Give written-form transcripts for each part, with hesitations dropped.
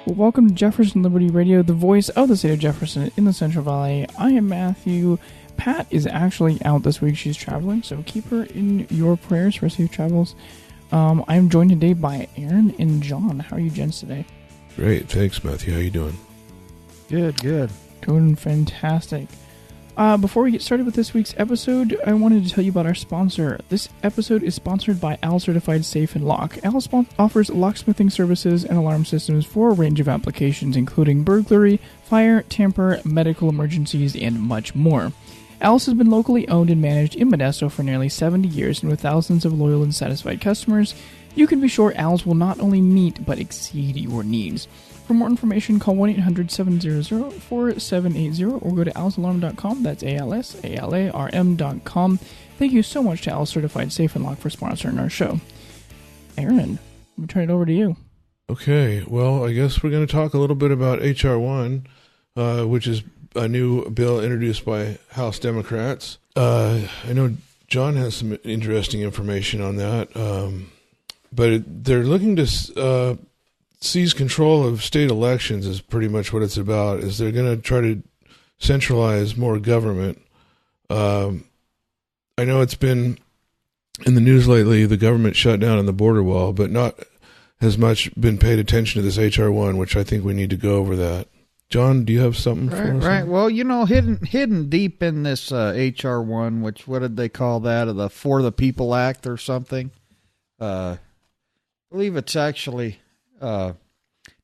Well, welcome to Jefferson Liberty Radio, the voice of the state of Jefferson in the Central Valley. I am Matthew. Pat is actually out this week. She's traveling, so keep her in your prayers for safe travels. I am joined today by Aaron and John. How are you gents today? Great. Thanks, Matthew. How you doing? Good. Doing fantastic. Before we get started with this week's episode, I wanted to tell you about our sponsor. This episode is sponsored by Al Certified Safe and Lock. Al offers locksmithing services and alarm systems for a range of applications, including burglary, fire, tamper, medical emergencies, and much more. Al's has been locally owned and managed in Modesto for nearly 70 years, and with thousands of loyal and satisfied customers, you can be sure Al's will not only meet but exceed your needs. For more information, call 1-800-700-4780 or go to alsalarm.com. That's ALSALARM.com. Thank you so much to Al Certified Safe and Lock for sponsoring our show. Aaron, let me turn it over to you. Okay. Well, I guess we're going to talk a little bit about HR-1, which is a new bill introduced by House Democrats. I know John has some interesting information on that, but they're looking to seize control of state elections is pretty much what it's about. Is they're going to try to centralize more government. I know it's been in the news lately, the government shut down on the border wall, but not as much been paid attention to this HR-1, which I think we need to go over that. John, do you have something for us? Right. Well, you know, hidden deep in this HR-1, which, what did they call that? The For the People Act or something? I believe it's actually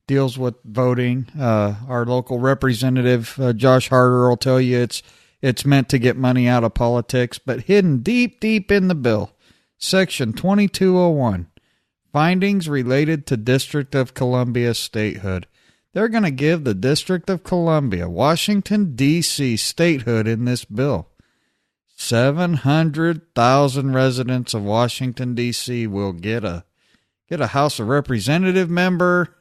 deals with voting. Our local representative, Josh Harder, will tell you it's meant to get money out of politics, but hidden deep in the bill, Section 2201, findings related to District of Columbia statehood. They're going to give the District of Columbia, Washington, D.C. statehood in this bill. 700,000 residents of Washington, D.C. will get a House of Representative member,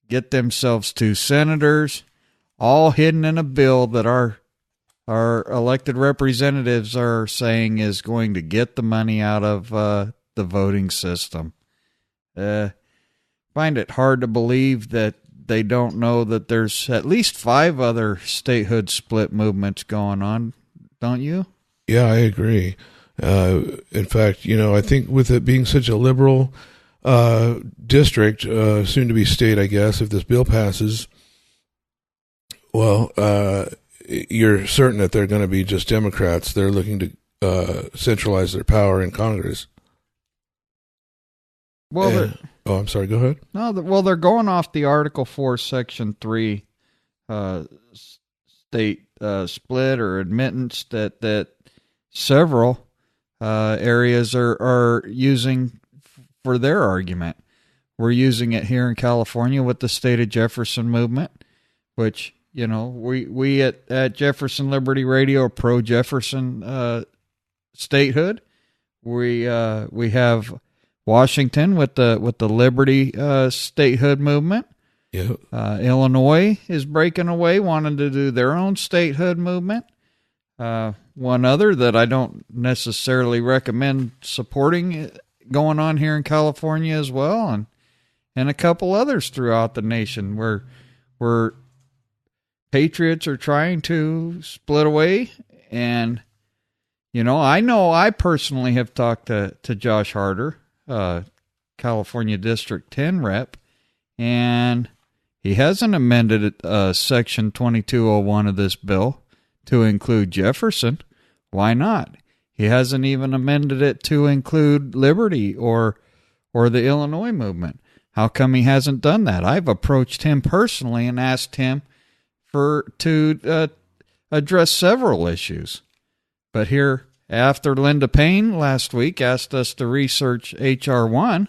get themselves 2 senators, all hidden in a bill that our elected representatives are saying is going to get the money out of the voting system. Find it hard to believe that they don't know that there's at least 5 other statehood split movements going on, don't you? Yeah, I agree. In fact, you know, I think with it being such a liberal district, soon to be state, I guess, if this bill passes, well, you're certain that they're going to be just Democrats. They're looking to centralize their power in Congress. Well, I'm sorry, go ahead. No, well, they're going off the Article 4, Section 3 state split or admittance that several areas are using for their argument. We're using it here in California with the State of Jefferson movement, which, you know, we at Jefferson Liberty Radio are pro-Jefferson statehood. We have Washington with the Liberty statehood movement. Yeah. Illinois is breaking away, wanting to do their own statehood movement. One other that I don't necessarily recommend supporting going on here in California as well, and a couple others throughout the nation where patriots are trying to split away. And, you know I personally have talked to Josh Harder, California District 10 rep, and he hasn't amended Section 2201 of this bill to include Jefferson. Why not? He hasn't even amended it to include Liberty or the Illinois movement. How come he hasn't done that? I've approached him personally and asked him to address several issues. But here, after Linda Payne last week asked us to research HR-1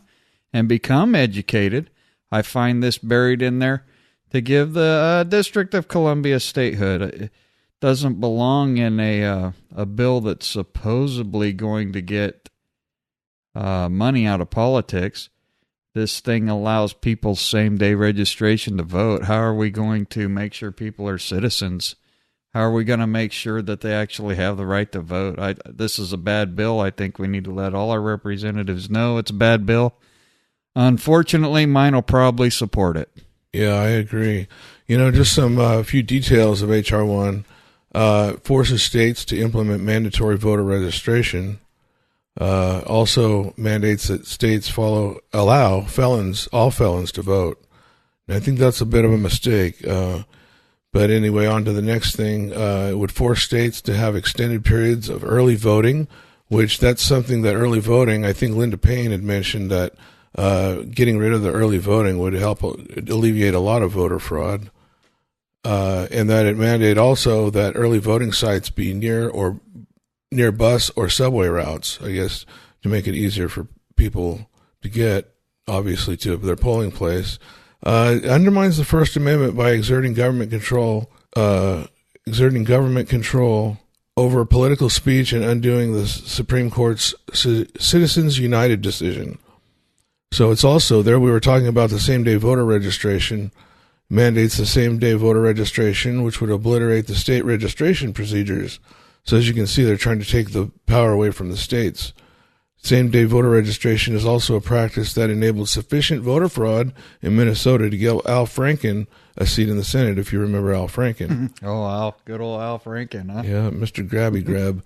and become educated, I find this buried in there to give the District of Columbia statehood. It doesn't belong in a bill that's supposedly going to get money out of politics. This thing allows people same-day registration to vote. How are we going to make sure people are citizens? How are we going to make sure that they actually have the right to vote? This is a bad bill. I think we need to let all our representatives know it's a bad bill. Unfortunately, mine will probably support it. Yeah, I agree. Just some few details of HR-1. Forces states to implement mandatory voter registration. Also mandates that states allow all felons to vote. And I think that's a bit of a mistake. But anyway, on to the next thing. It would force states to have extended periods of early voting, which that's something that early voting, I think Linda Payne had mentioned that getting rid of the early voting would help alleviate a lot of voter fraud. And that it mandate also that early voting sites be near bus or subway routes, I guess, to make it easier for people to get, obviously, to their polling place. It undermines the First Amendment by exerting government control over political speech and undoing the Supreme Court's Citizens United decision. So it's also, there we were talking about the same-day voter registration, mandates the same-day voter registration, which would obliterate the state registration procedures. So as you can see, they're trying to take the power away from the states. Same-day voter registration is also a practice that enabled sufficient voter fraud in Minnesota to give Al Franken a seat in the Senate, if you remember Al Franken. Oh, good old Al Franken, huh? Yeah, Mr. Grabby Grab.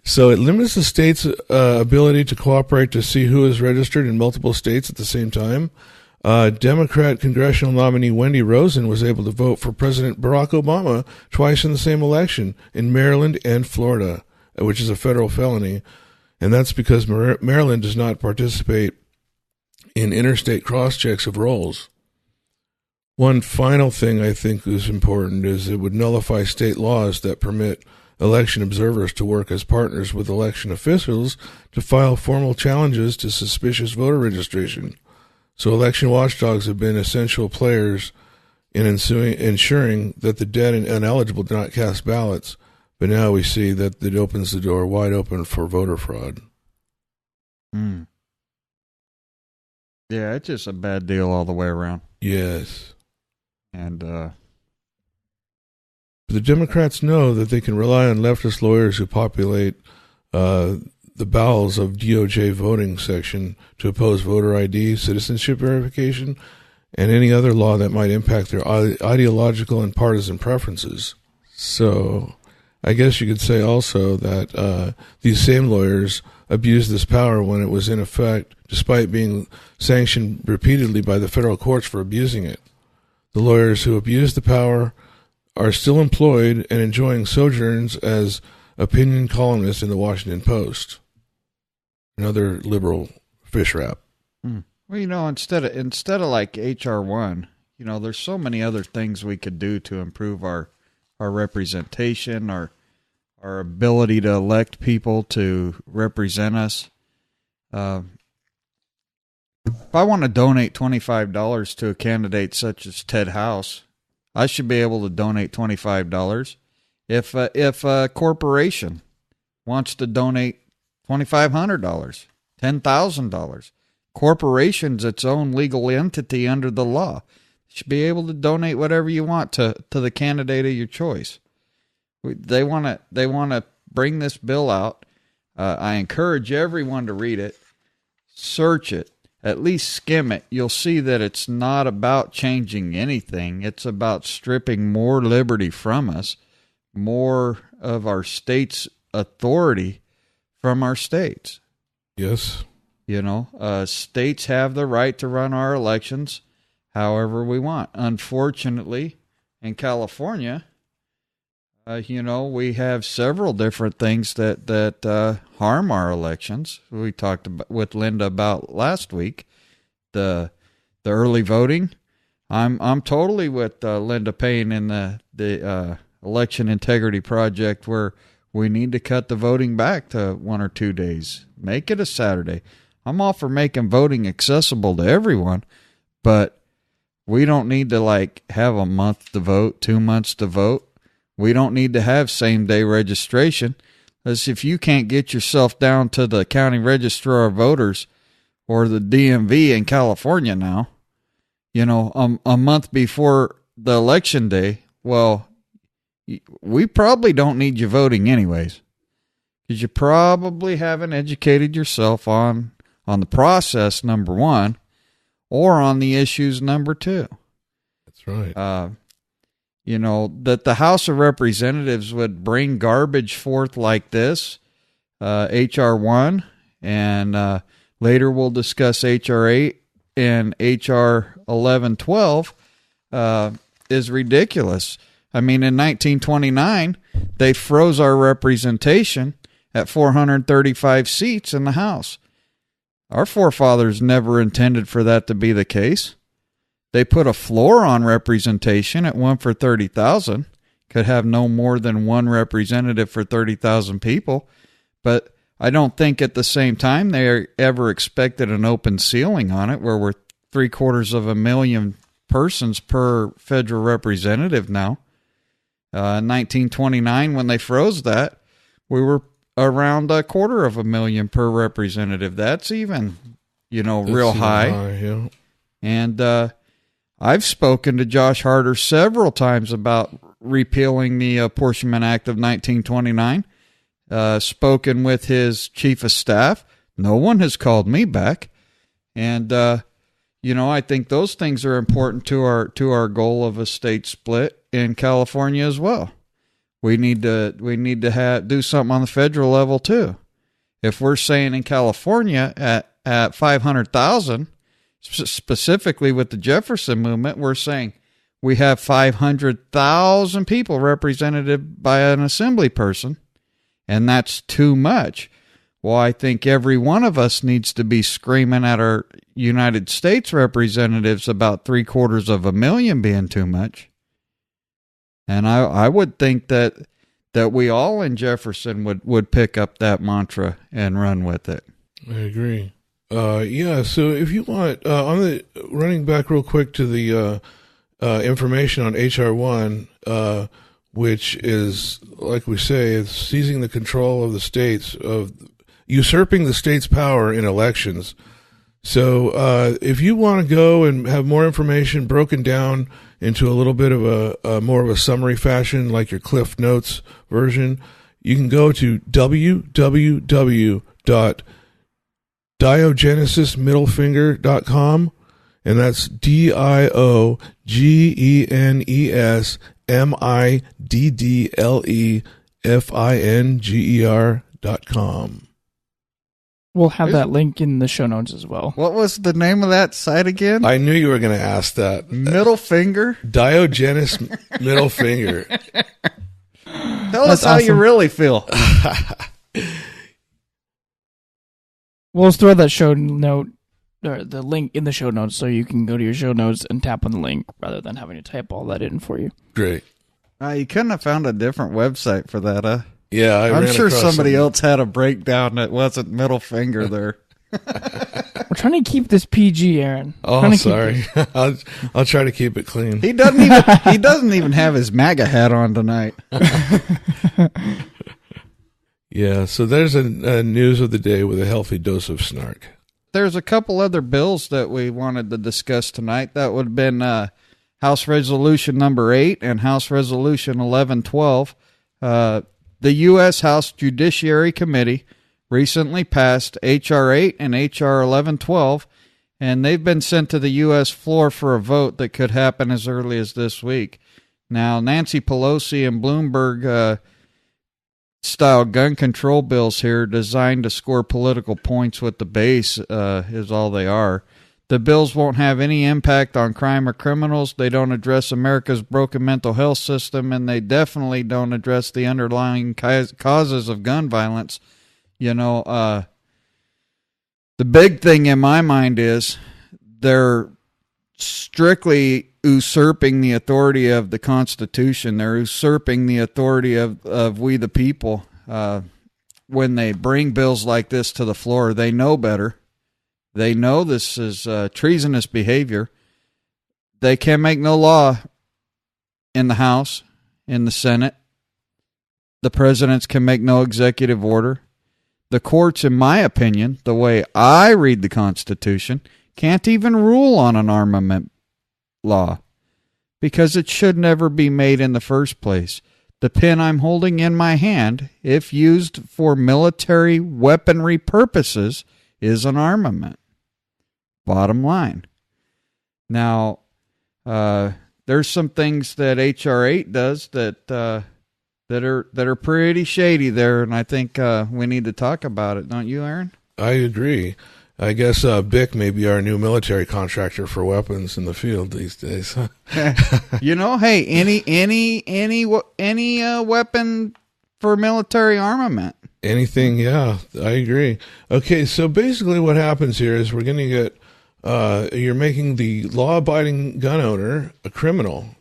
So it limits the state's ability to cooperate to see who is registered in multiple states at the same time. Democrat congressional nominee Wendy Rosen was able to vote for President Barack Obama twice in the same election in Maryland and Florida, which is a federal felony. And that's because Maryland does not participate in interstate cross-checks of rolls. One final thing I think is important is it would nullify state laws that permit election observers to work as partners with election officials to file formal challenges to suspicious voter registration. So election watchdogs have been essential players in ensuring that the dead and ineligible do not cast ballots. But now we see that it opens the door wide open for voter fraud. Yeah, it's just a bad deal all the way around. Yes. And the Democrats know that they can rely on leftist lawyers who populate the bowels of DOJ voting section to oppose voter ID, citizenship verification, and any other law that might impact their ideological and partisan preferences. So I guess you could say also that these same lawyers abused this power when it was in effect, despite being sanctioned repeatedly by the federal courts for abusing it. The lawyers who abused the power are still employed and enjoying sojourns as opinion columnists in the Washington Post. Another liberal fish wrap. Well, instead of like HR-1, there's so many other things we could do to improve our representation, our ability to elect people to represent us. If I want to donate $25 to a candidate such as Ted House, I should be able to donate $25. If a corporation wants to donate $2,500, $10,000, corporation's its own legal entity under the law. You should be able to donate whatever you want to the candidate of your choice. They want to bring this bill out. I encourage everyone to read it, search it, at least skim it. You'll see that it's not about changing anything. It's about stripping more liberty from us, more of our state's authority from our states. Yes. States have the right to run our elections however we want. Unfortunately, in California, we have several different things that harm our elections. We talked with Linda about last week, the early voting. I'm totally with Linda Payne in the Election Integrity Project, where we need to cut the voting back to 1 or 2 days. Make it a Saturday. I'm all for making voting accessible to everyone, but we don't need to have a month to vote, 2 months to vote. We don't need to have same-day registration. As if you can't get yourself down to the county registrar of voters or the DMV in California now, a month before the election day, well, we probably don't need you voting anyways, because you probably haven't educated yourself on the process, number one, or on the issues number 2. That's right. You know, that the House of Representatives would bring garbage forth like this, HR-1, and later we'll discuss HR-8 and HR-1112, is ridiculous. I mean, in 1929, they froze our representation at 435 seats in the House. Our forefathers never intended for that to be the case. They put a floor on representation at 1 for 30,000. Could have no more than one representative for 30,000 people. But I don't think at the same time they ever expected an open ceiling on it, where we're 750,000 persons per federal representative now. In 1929, when they froze that, we were around 250,000 per representative. That's even, real high. Yeah. And I've spoken to Josh Harder several times about repealing the Apportionment Act of 1929. Spoken with his chief of staff. No one has called me back. And, I think those things are important to our goal of a state split in California as well. We need to do something on the federal level too. If we're saying in California at 500,000, specifically with the Jefferson movement, we're saying we have 500,000 people represented by an assembly person, and that's too much. Well, I think every one of us needs to be screaming at our United States representatives about 750,000 being too much. And I would think that we all in Jefferson would pick up that mantra and run with it. I agree. Yeah, so if you want, on the running back real quick to the information on HR-1, which is, like we say, it's seizing the control of the states, of usurping the state's power in elections. So if you want to go and have more information broken down into a little bit of a more of a summary fashion, like your Cliff Notes version, you can go to www.diogenesismiddlefinger.com, and that's DIOGENESMIDDLEFINGER.com. We'll have that link in the show notes as well. What was the name of that site again? I knew you were going to ask that. Middle Finger? Diogenes Middle Finger. Tell us how you really feel. We'll throw that show note, or the link in the show notes, so you can go to your show notes and tap on the link rather than having to type all that in for you. Great. You couldn't have found a different website for that, huh? Yeah, I'm sure somebody else had a breakdown that wasn't Middle Finger there. We're trying to keep this PG, Aaron. Oh, sorry. I'll try to keep it clean. He doesn't even have his MAGA hat on tonight. Yeah, so there's a news of the day with a healthy dose of snark. There's a couple other bills that we wanted to discuss tonight. That would have been House Resolution number 8 and House Resolution 1112. The U.S. House Judiciary Committee recently passed H.R. 8 and H.R. 1112, and they've been sent to the U.S. floor for a vote that could happen as early as this week. Now, Nancy Pelosi and Bloomberg style gun control bills here designed to score political points with the base is all they are. The bills won't have any impact on crime or criminals. They don't address America's broken mental health system, and they definitely don't address the underlying causes of gun violence. The big thing in my mind is they're strictly usurping the authority of the Constitution. They're usurping the authority of we the people. When they bring bills like this to the floor, they know better. They know this is treasonous behavior. They can make no law in the House, in the Senate. The presidents can make no executive order. The courts, in my opinion, the way I read the Constitution, can't even rule on an armament law because it should never be made in the first place. The pen I'm holding in my hand, if used for military weaponry purposes, is an armament. Bottom line. Now, there's some things that HR-8 does that are pretty shady there, and I think we need to talk about it. Don't you, Aaron? I agree. I guess BIC may be our new military contractor for weapons in the field these days. Hey, any weapon for military armament. Anything, yeah, I agree. Okay, so basically what happens here is we're going to get, you're making the law-abiding gun owner a criminal.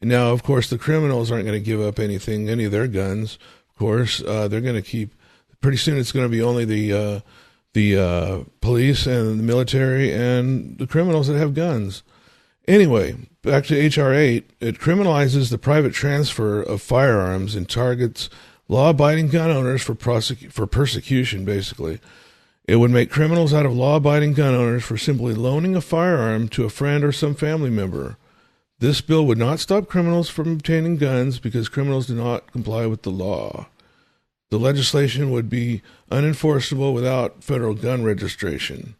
Now, of course, the criminals aren't going to give up any of their guns. Of course, they're going to keep, pretty soon it's going to be only the police and the military and the criminals that have guns. Anyway, back to HR-8, it criminalizes the private transfer of firearms and targets law-abiding gun owners for persecution, basically. It would make criminals out of law-abiding gun owners for simply loaning a firearm to a friend or some family member. This bill would not stop criminals from obtaining guns because criminals do not comply with the law. The legislation would be unenforceable without federal gun registration.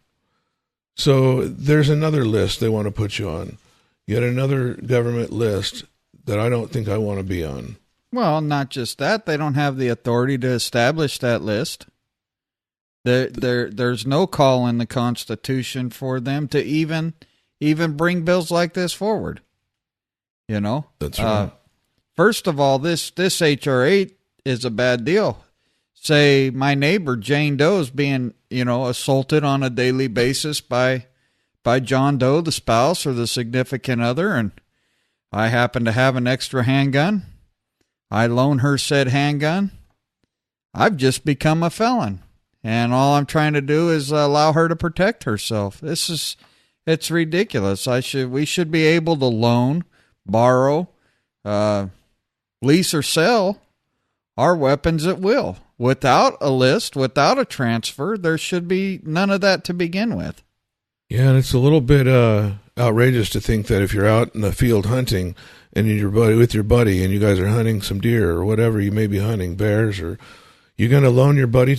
So there's another list they want to put you on. Yet another government list that I don't think I want to be on. Well, not just that. They don't have the authority to establish that list. There's no call in the Constitution for them to even bring bills like this forward. That's right. First of all, this HR-8 is a bad deal. Say my neighbor Jane Doe is being assaulted on a daily basis by John Doe, the spouse or the significant other, and I happen to have an extra handgun. I loan her said handgun. I've just become a felon, and all I'm trying to do is allow her to protect herself. It's ridiculous. We should be able to loan, borrow, lease or sell our weapons at will. Without a list, without a transfer, there should be none of that to begin with. Yeah, and it's a little bit outrageous to think that if you're out in the field hunting and with your buddy and you guys are hunting some deer or whatever you may be hunting, bears, or you're going to loan your buddy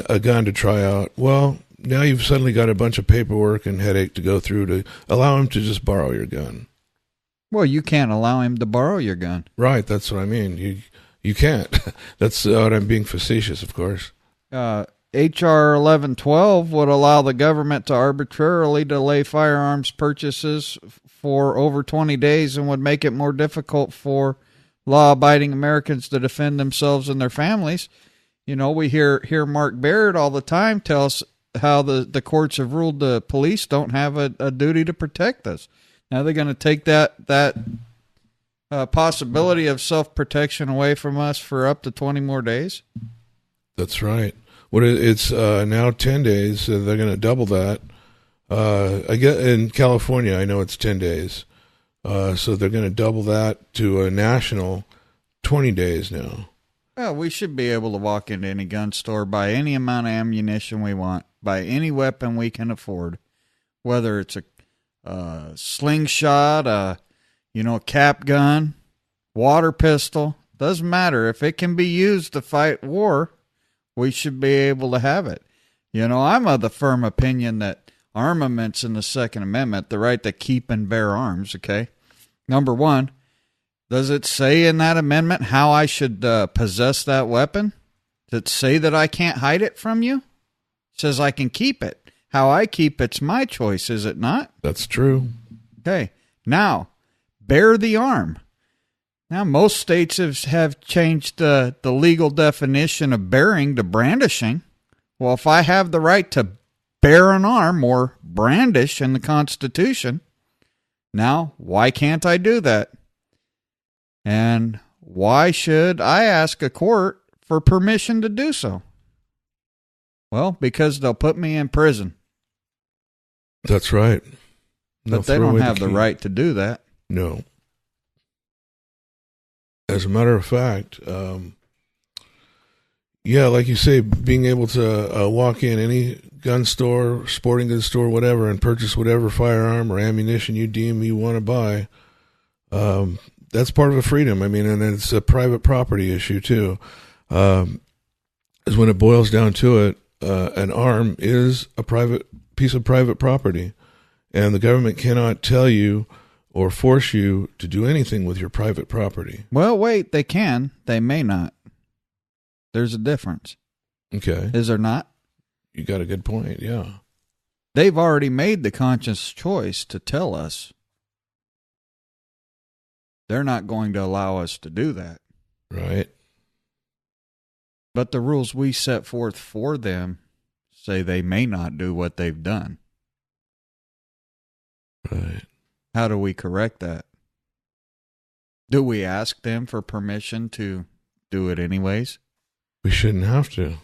a gun to try out. Well, now you've suddenly got a bunch of paperwork and headache to go through to allow him to just borrow your gun. Well, you can't allow him to borrow your gun. Right, that's what I mean. You can't. That's what I'm being facetious, of course. H.R. 1112 would allow the government to arbitrarily delay firearms purchases for over 20 days and would make it more difficult for law-abiding Americans to defend themselves and their families. We hear Mark Baird all the time tell us how the courts have ruled the police don't have a duty to protect us. Now they're going to take that possibility of self-protection away from us for up to 20 more days? That's right. It's now 10 days, so they're going to double that. I get in California, I know it's 10 days. So they're going to double that to a national 20 days now. Well, we should be able to walk into any gun store, buy any amount of ammunition we want, buy any weapon we can afford, whether it's a slingshot, a cap gun, water pistol. Doesn't matter. If it can be used to fight war, we should be able to have it. I'm of the firm opinion that armaments in the Second Amendment, the right to keep and bear arms, okay? Number one, does it say in that amendment how I should possess that weapon? Does it say that I can't hide it from you? It says I can keep it. How I keep it's my choice, is it not? That's true. Okay. Now, bear the arm. Now, most states have changed the legal definition of bearing to brandishing. Well, if I have the right to bear an arm or brandish in the Constitution, now, why can't I do that? And why should I ask a court for permission to do so? Well, because they'll put me in prison. That's right. But they don't have the right to do that. No. As a matter of fact, like you say, being able to walk in any gun store, sporting goods store, whatever, and purchase whatever firearm or ammunition you deem you want to buy, that's part of a freedom. I mean, and it's a private property issue too. Is when it boils down to it, an arm is a private piece of private property. and the government cannot tell you or force you to do anything with your private property. Well, wait, they can. They may not. There's a difference. Okay. Is there not? You got a good point, yeah. They've already made the conscious choice to tell us. They're not going to allow us to do that. Right. But the rules we set forth for them say they may not do what they've done. Right. How do we correct that? Do we ask them for permission to do it anyways? We shouldn't have to.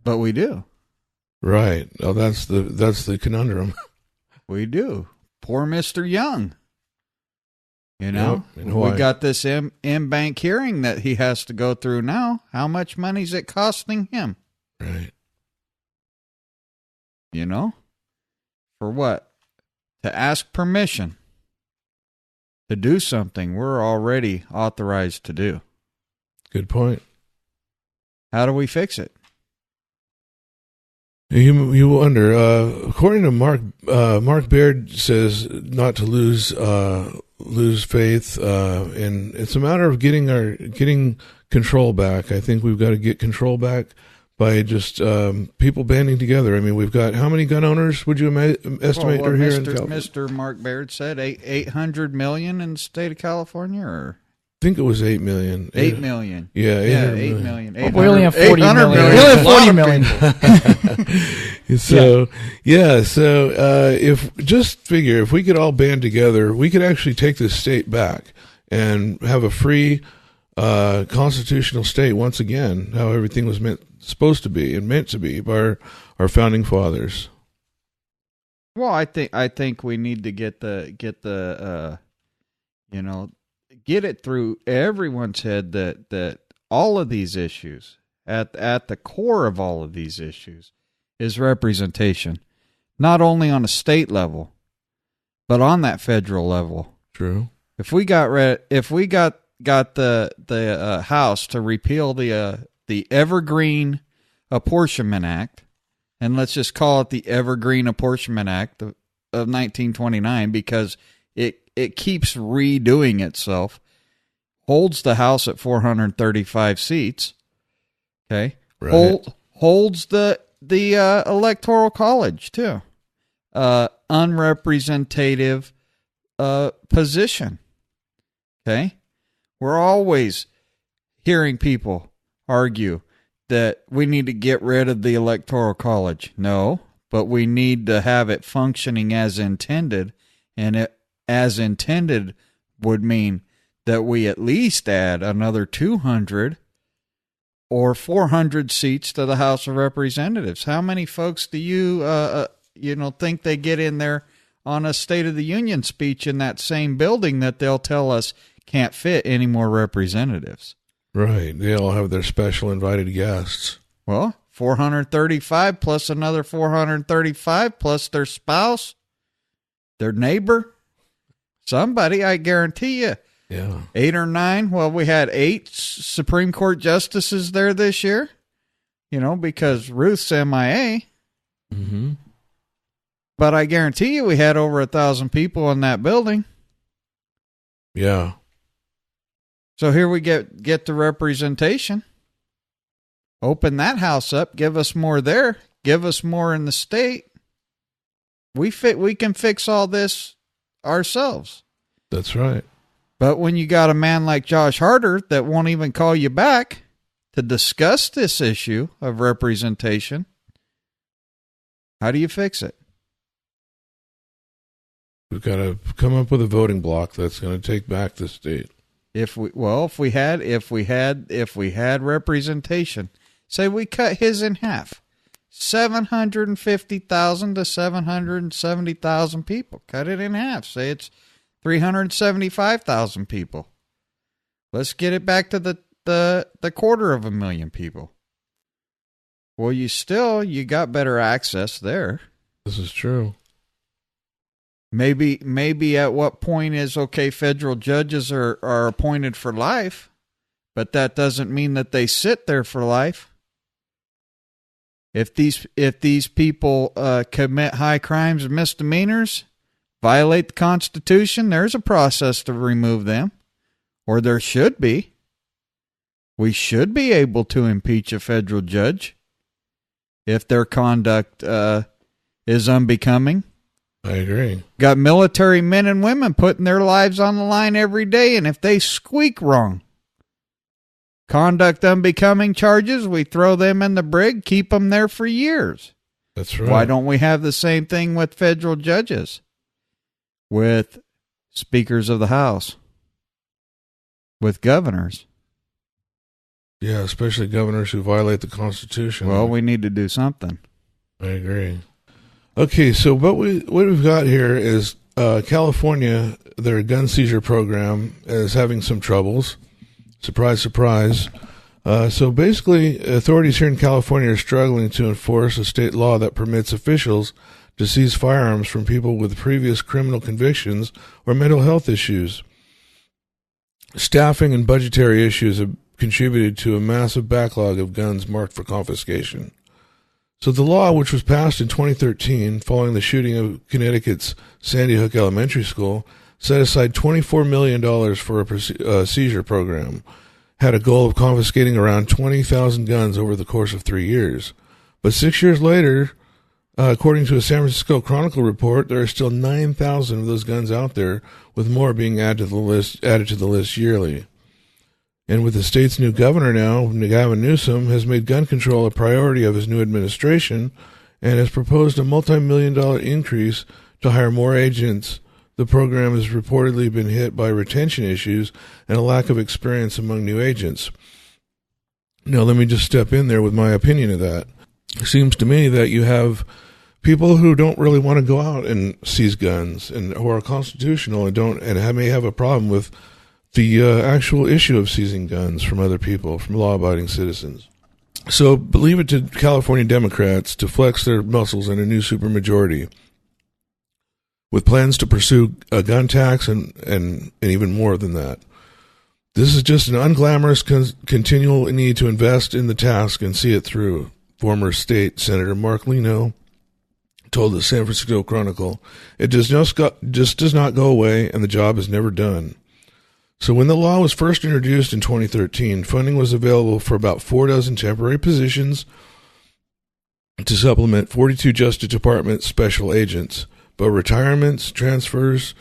But we do. Right. Oh, that's the conundrum. We do. Poor Mr. Young. You know, yep. we got this in-bank hearing that he has to go through now. How much money is it costing him? Right. You know? For what? To ask permission to do something we're already authorized to do. Good point. How do we fix it? You wonder. According to Mark Baird says not to lose faith, and it's a matter of getting control back. I think we've got to get control back by just people banding together. I mean, we've got how many gun owners would you estimate are here in California? Mr. Mark Baird said 800 million in the state of California, or I think it was 8 million. 8 million. Yeah, 8 million. We only have 40 million. million. We only have 40 million. So if just figure if we could all band together, we could actually take this state back and have a free constitutional state once again, how everything was supposed to be and meant to be by our founding fathers. Well, I think we need to get it through everyone's head that all of these issues, at the core of all of these issues, is representation, not only on a state level, but on that federal level. True. If we got the House to repeal the Evergreen Apportionment Act, and let's just call it the Evergreen Apportionment Act of 1929 because it keeps redoing itself, holds the House at 435 seats, okay? Right. Holds the Electoral College, too. Unrepresentative position, okay? We're always hearing people argue that we need to get rid of the Electoral College. No, but we need to have it functioning as intended, and it as intended would mean that we at least add another 200 or 400 seats to the House of Representatives. How many folks do you think they get in there on a State of the Union speech in that same building that they'll tell us can't fit any more representatives? Right. They all have their special invited guests. Well, 435 plus another 435 plus their spouse, their neighbor, somebody, I guarantee you. Yeah. 8 or 9. Well, we had 8 Supreme Court justices there this year, because Ruth's MIA. Mm-hmm. But I guarantee you we had over 1,000 people in that building. Yeah. So here we get the representation. Open that house up. Give us more there. Give us more in the state. We can fix all this ourselves. That's right. But when you got a man like Josh Harder that won't even call you back to discuss this issue of representation, how do you fix it? We've got to come up with a voting block that's going to take back the state. If we had representation, say we cut his in half, 750,000 to 770,000 people, cut it in half. Say it's 375,000 people. Let's get it back to the 250,000 people. Well, you got better access there. This is true. Maybe at what point is okay, federal judges are appointed for life, but that doesn't mean that they sit there for life. If these people commit high crimes and misdemeanors, violate the Constitution, there's a process to remove them, or there should be. We should be able to impeach a federal judge if their conduct is unbecoming. I agree. Got military men and women putting their lives on the line every day, and if they squeak wrong, conduct unbecoming charges, we throw them in the brig, keep them there for years. That's right. Why don't we have the same thing with federal judges, with speakers of the House, with governors? Yeah, especially governors who violate the Constitution. Well, we need to do something. I agree. Okay, so what we've got here is California, their gun seizure program is having some troubles. Surprise, surprise. So basically, authorities here in California are struggling to enforce a state law that permits officials to seize firearms from people with previous criminal convictions or mental health issues. Staffing and budgetary issues have contributed to a massive backlog of guns marked for confiscation. So the law, which was passed in 2013 following the shooting of Connecticut's Sandy Hook Elementary School, set aside $24 million for a seizure program, had a goal of confiscating around 20,000 guns over the course of 3 years. But 6 years later, according to a San Francisco Chronicle report, there are still 9,000 of those guns out there, with more being added to the list yearly. And with the state's new governor now, Gavin Newsom, has made gun control a priority of his new administration and has proposed a multi-million-dollar increase to hire more agents. The program has reportedly been hit by retention issues and a lack of experience among new agents. Now, let me just step in there with my opinion of that. It seems to me that you have people who don't really want to go out and seize guns and who are constitutional and may have a problem with the actual issue of seizing guns from other people, from law-abiding citizens. So leave it to California Democrats to flex their muscles in a new supermajority with plans to pursue a gun tax and even more than that. This is just an unglamorous continual need to invest in the task and see it through. Former State Senator Mark Leno told the San Francisco Chronicle, "It just does not go away, and the job is never done." So when the law was first introduced in 2013, funding was available for about 4 dozen temporary positions to supplement 42 Justice Department special agents. But retirements, transfers,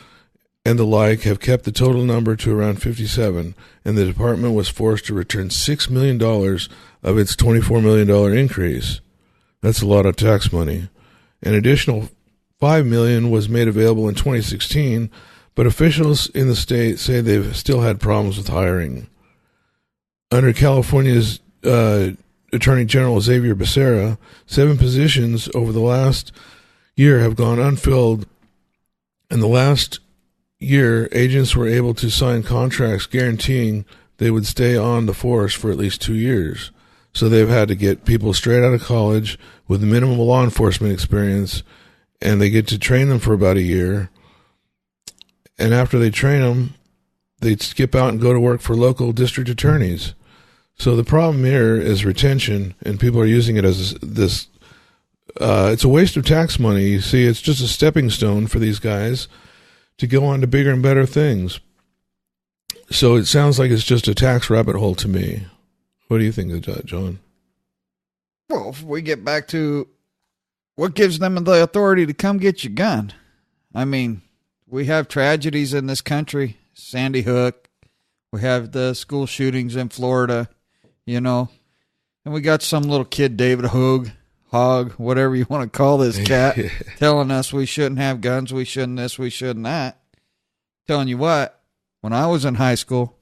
and the like have kept the total number to around 57, and the department was forced to return $6 million of its $24 million increase. That's a lot of tax money. An additional $5 million was made available in 2016, but officials in the state say they've still had problems with hiring. Under California's Attorney General Xavier Becerra, 7 positions over the last year have gone unfilled. In the last year, agents were able to sign contracts guaranteeing they would stay on the force for at least 2 years. So they've had to get people straight out of college with minimum law enforcement experience, and they get to train them for about a year. And after they train them, they skip out and go to work for local district attorneys. So the problem here is retention, and people are using it as this. It's a waste of tax money. You see, it's just a stepping stone for these guys to go on to bigger and better things. So it sounds like it's just a tax rabbit hole to me. What do you think of that, John? Well, if we get back to what gives them the authority to come get your gun. I mean, we have tragedies in this country. Sandy Hook. We have the school shootings in Florida, and we got some little kid, David Hogg, whatever you want to call this cat, telling us we shouldn't have guns, we shouldn't this, we shouldn't that. Telling you what, when I was in high school,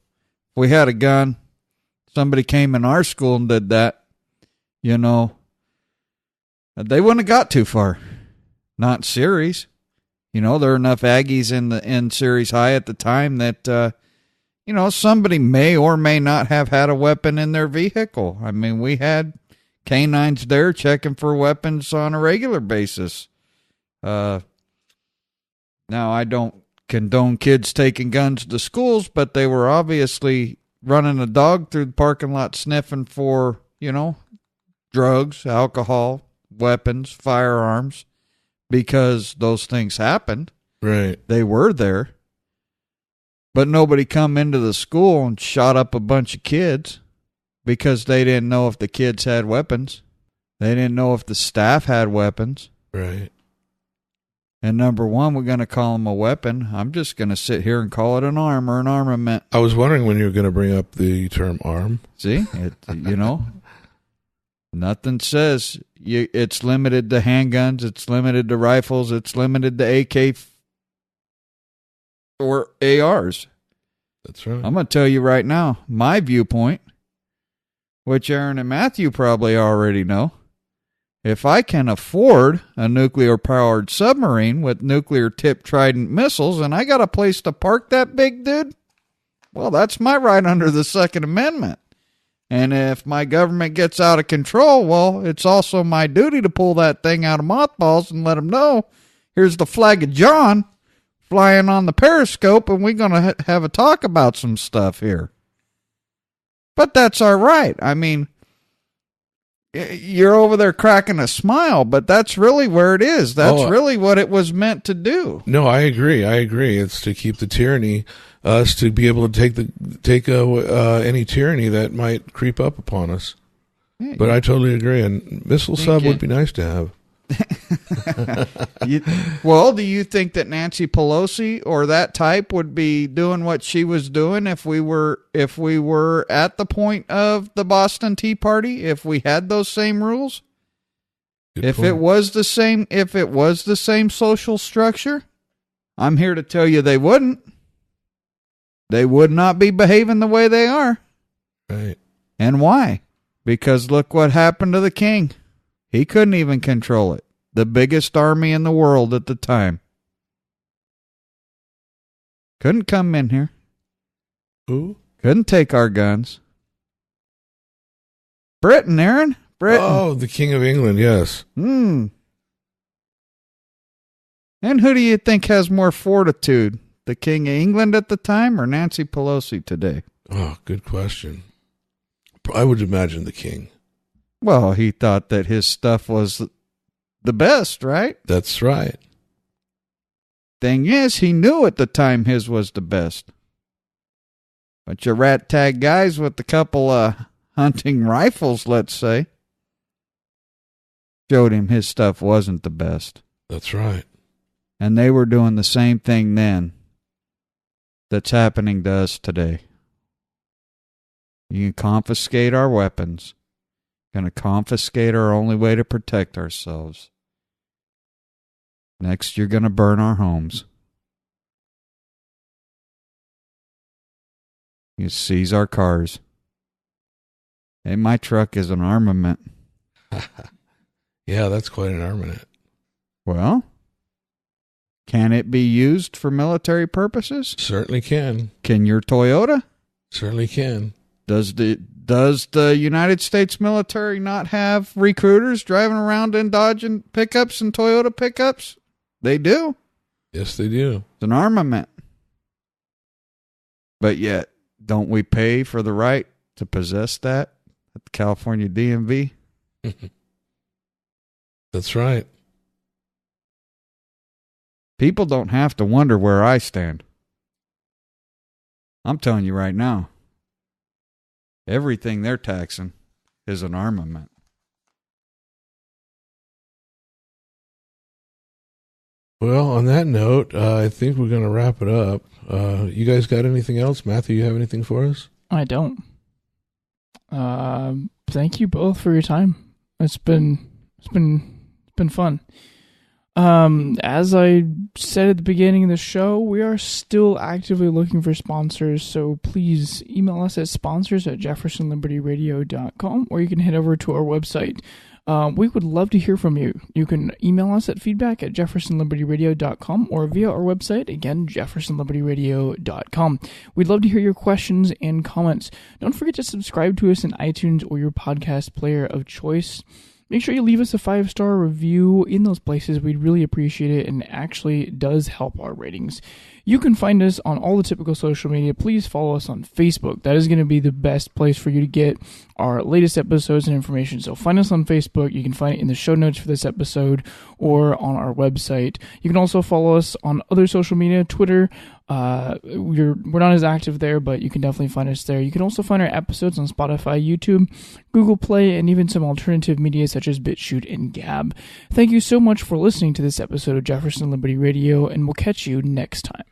if we had a gun, somebody came in our school and did that, they wouldn't have got too far. Not in Ceres. There were enough Aggies in Ceres High at the time that, somebody may or may not have had a weapon in their vehicle. I mean, we had canines there checking for weapons on a regular basis. Now, I don't condone kids taking guns to schools, but they were obviously running a dog through the parking lot sniffing for, drugs, alcohol, weapons, firearms, because those things happened. Right. They were there. But nobody come into the school and shot up a bunch of kids because they didn't know if the kids had weapons. They didn't know if the staff had weapons. Right. And number one, we're going to call them a weapon. I'm just going to sit here and call it an arm or an armament. I was wondering when you were going to bring up the term arm. See, nothing says it's limited to handguns, it's limited to rifles, it's limited to AK or ARs. That's right. I'm going to tell you right now, my viewpoint, which Aaron and Matthew probably already know. If I can afford a nuclear-powered submarine with nuclear-tipped Trident missiles and I got a place to park that big dude, well, that's my right under the Second Amendment. And if my government gets out of control, well, it's also my duty to pull that thing out of mothballs and let them know, here's the flag of John flying on the periscope, and we're going to have a talk about some stuff here. But that's all right. I mean, you're over there cracking a smile, but that's really where it is. That's really what it was meant to do. No, I agree. It's to keep the tyranny, us to be able to take any tyranny that might creep up upon us. Yeah, but I totally agree. And missile sub would be nice to have. Well, do you think that Nancy Pelosi or that type would be doing what she was doing if we were at the point of the Boston Tea Party, if we had those same rules? If it was the same social structure, I'm here to tell you they wouldn't. They would not be behaving the way they are. Right. And why? Because look what happened to the king. He couldn't even control it. The biggest army in the world at the time. Couldn't come in here. Who? Couldn't take our guns. Britain, Aaron. Britain. Oh, the King of England, yes. And who do you think has more fortitude? The King of England at the time or Nancy Pelosi today? Oh, good question. I would imagine the king. Well, he thought that his stuff was the best, right? That's right. Thing is, he knew at the time his was the best. But your rat tag guys with a couple of hunting rifles, let's say, showed him his stuff wasn't the best. That's right. And they were doing the same thing then that's happening to us today. You can confiscate our weapons. Going to confiscate our only way to protect ourselves. Next, you're going to burn our homes. You seize our cars. Hey, my truck is an armament. Yeah, that's quite an armament. Well, can it be used for military purposes? Certainly can. Can your Toyota? Certainly can. Does the United States military not have recruiters driving around in Dodge and pickups and Toyota pickups? They do. Yes, they do. It's an armament. But yet, don't we pay for the right to possess that at the California DMV? That's right. People don't have to wonder where I stand. I'm telling you right now, everything they're taxing is an armament. Well, on that note, I think we're going to wrap it up. You guys got anything else? Matthew, you have anything for us? I don't. Thank you both for your time. It's been fun. As I said at the beginning of the show, we are still actively looking for sponsors, so please email us at sponsors@jeffersonlibertyradio.com, or you can head over to our website. We would love to hear from you. You can email us at feedback@jeffersonlibertyradio.com or via our website, again, jeffersonlibertyradio.com. We'd love to hear your questions and comments. Don't forget to subscribe to us in iTunes or your podcast player of choice. make sure you leave us a 5-star review in those places. We'd really appreciate it, and actually does help our ratings. You can find us on all the typical social media. Please follow us on Facebook. That is going to be the best place for you to get our latest episodes and information. So find us on Facebook. You can find it in the show notes for this episode or on our website. You can also follow us on other social media, Twitter. We're not as active there, but you can definitely find us there. You can also find our episodes on Spotify, YouTube, Google Play, and even some alternative media such as BitChute and Gab. Thank you so much for listening to this episode of Jefferson Liberty Radio, and we'll catch you next time.